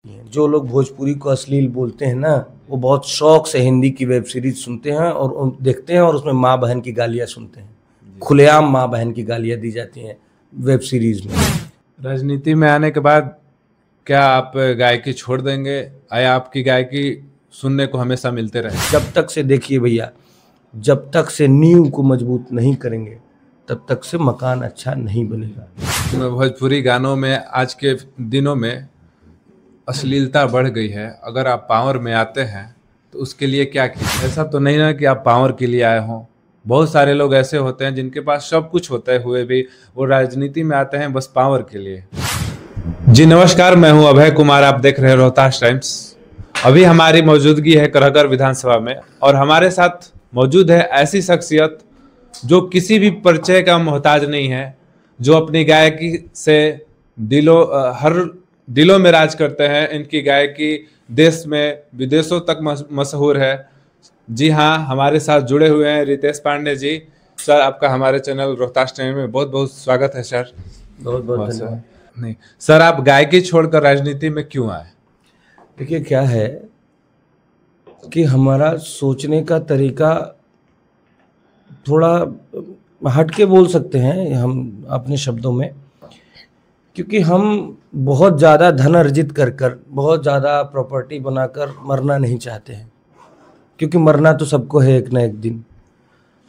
जो लोग भोजपुरी को अश्लील बोलते हैं ना, वो बहुत शौक से हिंदी की वेब सीरीज सुनते हैं और देखते हैं और उसमें माँ बहन की गालियाँ सुनते हैं। खुलेआम माँ बहन की गालियाँ दी जाती हैं वेब सीरीज में। राजनीति में आने के बाद क्या आप गायकी छोड़ देंगे या आपकी गायकी सुनने को हमेशा मिलते रहे? जब तक से देखिए भैया, जब तक से नींव को मजबूत नहीं करेंगे तब तक से मकान अच्छा नहीं बनेगा। भोजपुरी गानों में आज के दिनों में अश्लीलता बढ़ गई है। अगर आप पावर में आते हैं तो उसके लिए क्या किया? ऐसा तो नहीं ना कि आप पावर के लिए आए हों। बहुत सारे लोग ऐसे होते हैं जिनके पास सब कुछ होते हुए भी वो राजनीति में आते हैं बस पावर के लिए। जी नमस्कार, मैं हूं अभय कुमार, आप देख रहे हैं रोहतास टाइम्स। अभी हमारी मौजूदगी है करहगर विधानसभा में और हमारे साथ मौजूद है ऐसी शख्सियत जो किसी भी परिचय का मोहताज नहीं है, जो अपनी गायकी से हर दिलों में राज करते हैं। इनकी गायकी देश में विदेशों तक मशहूर है। जी हाँ, हमारे साथ जुड़े हुए हैं रितेश पांडे जी। सर, आपका हमारे चैनल रोहतास टाइम में बहुत बहुत स्वागत है सर। बहुत बहुत धन्यवाद। नहीं सर, आप गायकी छोड़कर राजनीति में क्यों आए? देखिए क्या है कि हमारा सोचने का तरीका थोड़ा हटके बोल सकते हैं हम अपने शब्दों में, क्योंकि हम बहुत ज़्यादा धन अर्जित कर बहुत ज़्यादा प्रॉपर्टी बनाकर मरना नहीं चाहते हैं, क्योंकि मरना तो सबको है एक ना एक दिन।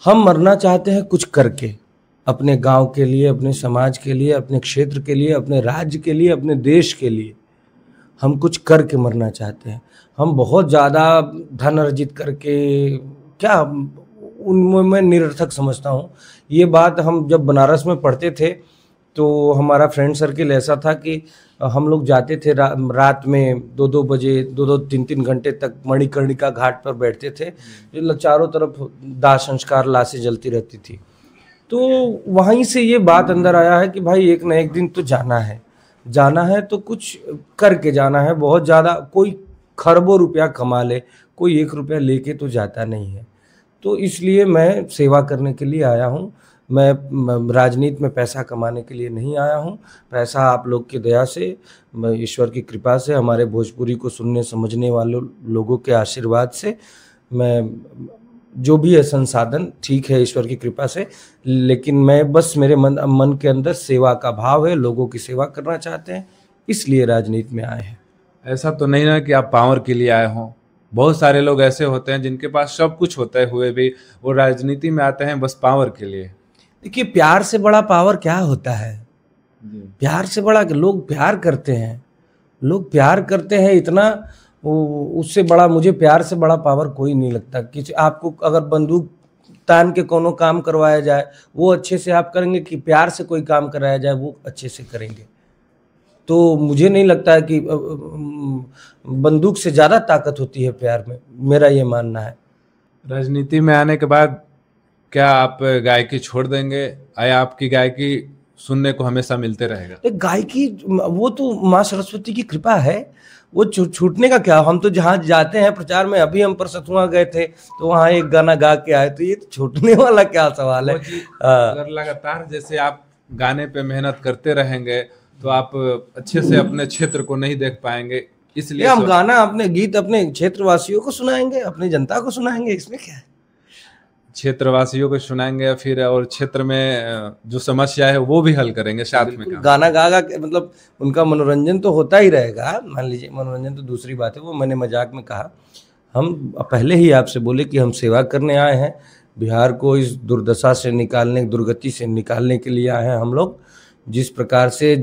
हम मरना चाहते हैं कुछ करके, अपने गांव के लिए, अपने समाज के लिए, अपने क्षेत्र के लिए, अपने राज्य के लिए, अपने देश के लिए हम कुछ करके मरना चाहते हैं। हम बहुत ज़्यादा धन अर्जित करके क्या, उनमें मैं निरर्थक समझता हूँ ये बात। हम जब बनारस में पढ़ते थे तो हमारा फ्रेंड सर्किल ऐसा था कि हम लोग जाते थे रात में 2-2 बजे 2-3 घंटे तक मणिकर्णिका घाट पर बैठते थे। जो चारों तरफ दाह संस्कार लाशें जलती रहती थी, तो वहीं से ये बात अंदर आया है कि भाई एक ना एक दिन तो जाना है तो कुछ करके जाना है। बहुत ज़्यादा कोई खरबों रुपया कमा ले, कोई 1 रुपया लेके तो जाता नहीं है। तो इसलिए मैं सेवा करने के लिए आया हूँ। मैं राजनीति में पैसा कमाने के लिए नहीं आया हूँ। पैसा आप लोग की दया से, ईश्वर की कृपा से, हमारे भोजपुरी को सुनने समझने वाले लोगों के आशीर्वाद से, मैं जो भी है संसाधन ठीक है ईश्वर की कृपा से, लेकिन मैं बस मेरे मन के अंदर सेवा का भाव है। लोगों की सेवा करना चाहते हैं, इसलिए राजनीति में आए हैं। ऐसा तो नहीं ना कि आप पावर के लिए आए हों। बहुत सारे लोग ऐसे होते हैं जिनके पास सब कुछ होते हुए भी वो राजनीति में आते हैं बस पावर के लिए। देखिए, प्यार से बड़ा पावर क्या होता है? प्यार से बड़ा, लोग प्यार करते हैं इतना, उससे बड़ा मुझे प्यार से बड़ा पावर कोई नहीं लगता। किसी आपको अगर बंदूक तान के कोनो काम करवाया जाए वो अच्छे से आप करेंगे, कि प्यार से कोई काम कराया जाए वो अच्छे से करेंगे? तो मुझे नहीं लगता है कि बंदूक से ज़्यादा ताकत होती है प्यार में, मेरा ये मानना है। राजनीति में आने के बाद क्या आप गायकी छोड़ देंगे या आपकी गायकी सुनने को हमेशा मिलते रहेगा? गायकी वो तो माँ सरस्वती की कृपा है, वो छूटने का क्या। हम तो जहाँ जाते हैं प्रचार में, अभी हम परसतुआ गए थे तो वहाँ एक गाना गा के आए, तो ये तो छूटने वाला क्या सवाल है। अगर लगातार जैसे आप गाने पे मेहनत करते रहेंगे तो आप अच्छे से अपने क्षेत्र को नहीं देख पाएंगे, इसलिए हम गाना, अपने गीत अपने क्षेत्रवासियों को सुनाएंगे, अपनी जनता को सुनाएंगे, इसमें क्या है। क्षेत्रवासियों को सुनाएंगे या फिर और क्षेत्र में जो समस्या है वो भी हल करेंगे साथ में। गाना गा के मतलब उनका मनोरंजन तो होता ही रहेगा। मान लीजिए मनोरंजन तो दूसरी बात है, वो मैंने मजाक में कहा। हम पहले ही आपसे बोले कि हम सेवा करने आए हैं, बिहार को इस दुर्दशा से निकालने, दुर्गति से निकालने के लिए आए हैं हम लोग। जिस प्रकार से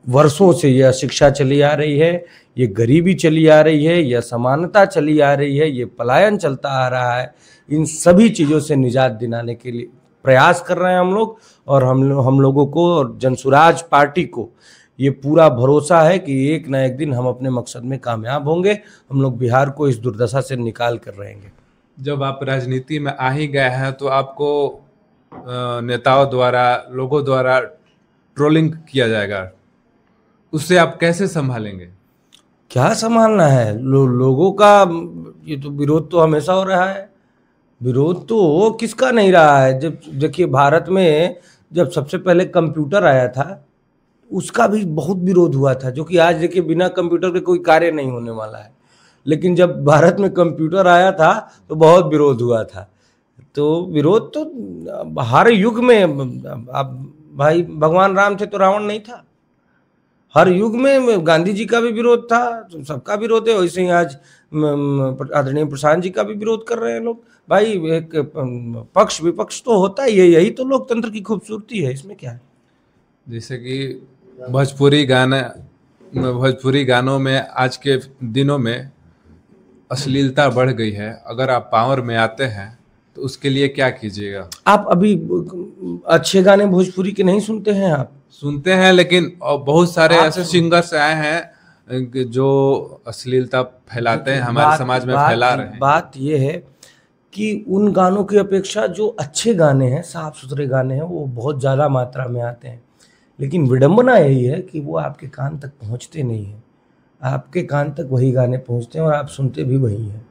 वर्षों से यह शिक्षा चली आ रही है, ये गरीबी चली आ रही है, यह समानता चली आ रही है, ये पलायन चलता आ रहा है, इन सभी चीज़ों से निजात दिलाने के लिए प्रयास कर रहे हैं हम लोग। और हम लोगों को और जनसुराज पार्टी को ये पूरा भरोसा है कि एक ना एक दिन हम अपने मकसद में कामयाब होंगे। हम लोग बिहार को इस दुर्दशा से निकाल कर रहेंगे। जब आप राजनीति में आ ही गए हैं तो आपको नेताओं द्वारा, लोगों द्वारा ट्रोलिंग किया जाएगा, उससे आप कैसे संभालेंगे? क्या संभालना है? लोगों का ये तो विरोध तो हमेशा हो रहा है। विरोध तो किसका नहीं रहा है? जब देखिए, भारत में जब सबसे पहले कंप्यूटर आया था उसका भी बहुत विरोध हुआ था, जो कि आज देखिए बिना कंप्यूटर के कोई कार्य नहीं होने वाला है। लेकिन जब भारत में कंप्यूटर आया था तो बहुत विरोध हुआ था। तो विरोध तो हर युग में, अब भाई भगवान राम थे तो रावण नहीं था। हर युग में गांधी जी का भी विरोध था, तो सबका विरोध है। वैसे ही आज आदरणीय प्रशांत जी का भी विरोध कर रहे हैं लोग। भाई एक पक्ष विपक्ष तो होता ही है, यही तो लोकतंत्र की खूबसूरती है, इसमें क्या है। जैसे कि भोजपुरी गानों में आज के दिनों में अश्लीलता बढ़ गई है। अगर आप पावर में आते हैं तो उसके लिए क्या कीजिएगा? आप अभी अच्छे गाने भोजपुरी के नहीं सुनते हैं? आप सुनते हैं, लेकिन बहुत सारे ऐसे सिंगर्स आए हैं जो अश्लीलता फैलाते हैं, हमारे समाज में फैला रहे हैं। बात ये है कि उन गानों की अपेक्षा जो अच्छे गाने हैं, साफ सुथरे गाने हैं, वो बहुत ज़्यादा मात्रा में आते हैं। लेकिन विडंबना यही है कि वो आपके कान तक पहुंचते नहीं हैं। आपके कान तक वही गाने पहुंचते हैं और आप सुनते भी वही हैं।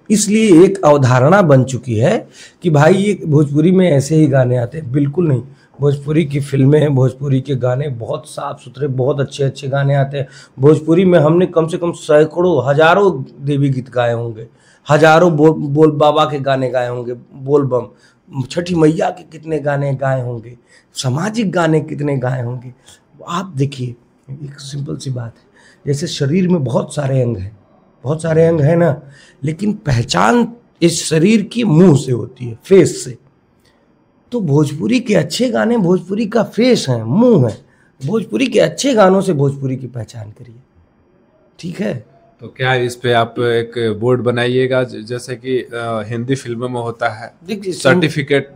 इसलिए एक अवधारणा बन चुकी है कि भाई ये भोजपुरी में ऐसे ही गाने आते हैं। बिल्कुल नहीं। भोजपुरी की फिल्में, भोजपुरी के गाने बहुत साफ सुथरे, बहुत अच्छे अच्छे गाने आते हैं। भोजपुरी में हमने कम से कम सैकड़ों हजारों देवी गीत गाए होंगे, हजारों बोल बाबा के गाने गाए होंगे, बोल बम, छठी मैया के कितने गाने गाए होंगे, सामाजिक गाने कितने गाए होंगे। आप देखिए, एक सिंपल सी बात है, जैसे शरीर में बहुत सारे अंग हैं, बहुत सारे अंग हैं ना, लेकिन पहचान इस शरीर की मुंह से होती है, फेस से। तो भोजपुरी के अच्छे गाने भोजपुरी का फेस है, मुंह है। भोजपुरी के अच्छे गानों से भोजपुरी की पहचान करिए, ठीक है। तो क्या इस पे आप एक बोर्ड बनाइएगा, जैसे कि हिंदी फिल्मों में होता है सर्टिफिकेट,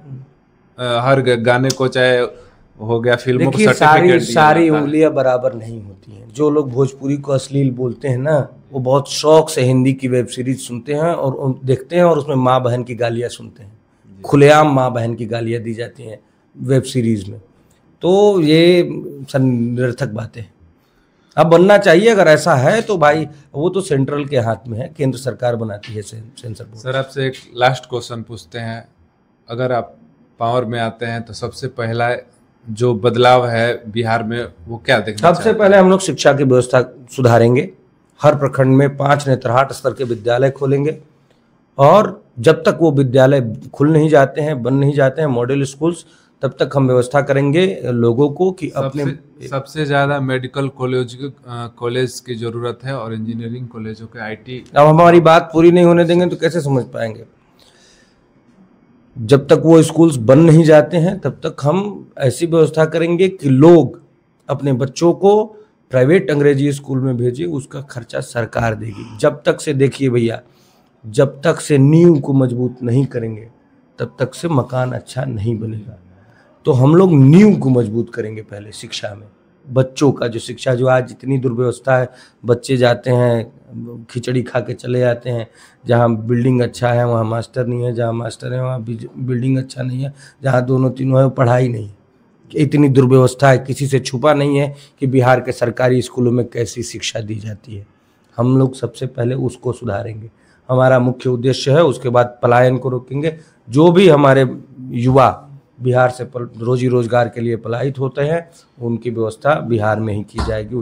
हर गाने को, चाहे हो गया फिल्मों को सर्टिफिकेट। सारी उंगलियां बराबर नहीं होती हैं। जो लोग भोजपुरी को अश्लील बोलते हैं ना, वो बहुत शौक से हिंदी की वेब सीरीज सुनते हैं और देखते हैं, और उसमें माँ बहन की गालियां सुनते हैं। खुलेआम माँ बहन की गालियां दी जाती हैं वेब सीरीज में। तो ये निरर्थक बातें हैं। अब बनना चाहिए, अगर ऐसा है तो भाई वो तो सेंट्रल के हाथ में है, केंद्र सरकार बनाती है सेंसर बोर्ड। सर, आपसे एक लास्ट क्वेश्चन पूछते हैं। अगर आप पावर में आते हैं तो सबसे पहला जो बदलाव है बिहार में वो क्या देखना? सबसे पहले हम लोग शिक्षा की व्यवस्था सुधारेंगे। हर प्रखंड में 5 नेत्रहाट स्तर के विद्यालय खोलेंगे, और जब तक वो विद्यालय खुल नहीं जाते हैं, बन नहीं जाते हैं, मॉडल स्कूल्स, तब तक हम व्यवस्था करेंगे लोगों को कि अपने सबसे ज़्यादा मेडिकल कॉलेज की ज़रूरत है, और इंजीनियरिंग कॉलेजों के IT। अब हमारी बात पूरी नहीं होने देंगे तो कैसे समझ पाएंगे। जब तक वो स्कूल्स बन नहीं जाते हैं तब तक हम ऐसी व्यवस्था करेंगे कि लोग अपने बच्चों को प्राइवेट अंग्रेजी स्कूल में भेजिए, उसका खर्चा सरकार देगी। जब तक से, देखिए भैया, जब तक से नींव को मजबूत नहीं करेंगे तब तक से मकान अच्छा नहीं बनेगा। तो हम लोग नींव को मजबूत करेंगे पहले शिक्षा में। बच्चों का जो शिक्षा, जो आज इतनी दुर्व्यवस्था है, बच्चे जाते हैं खिचड़ी खा के चले जाते हैं। जहाँ बिल्डिंग अच्छा है वहाँ मास्टर नहीं है, जहाँ मास्टर है वहाँ बिल्डिंग अच्छा नहीं है, जहाँ दोनों तीनों है पढ़ाई नहीं। इतनी दुर्व्यवस्था है, किसी से छुपा नहीं है कि बिहार के सरकारी स्कूलों में कैसी शिक्षा दी जाती है। हम लोग सबसे पहले उसको सुधारेंगे, हमारा मुख्य उद्देश्य है। उसके बाद पलायन को रोकेंगे। जो भी हमारे युवा बिहार से रोजी रोजगार के लिए पलायित होते हैं, उनकी व्यवस्था बिहार में ही की जाएगी।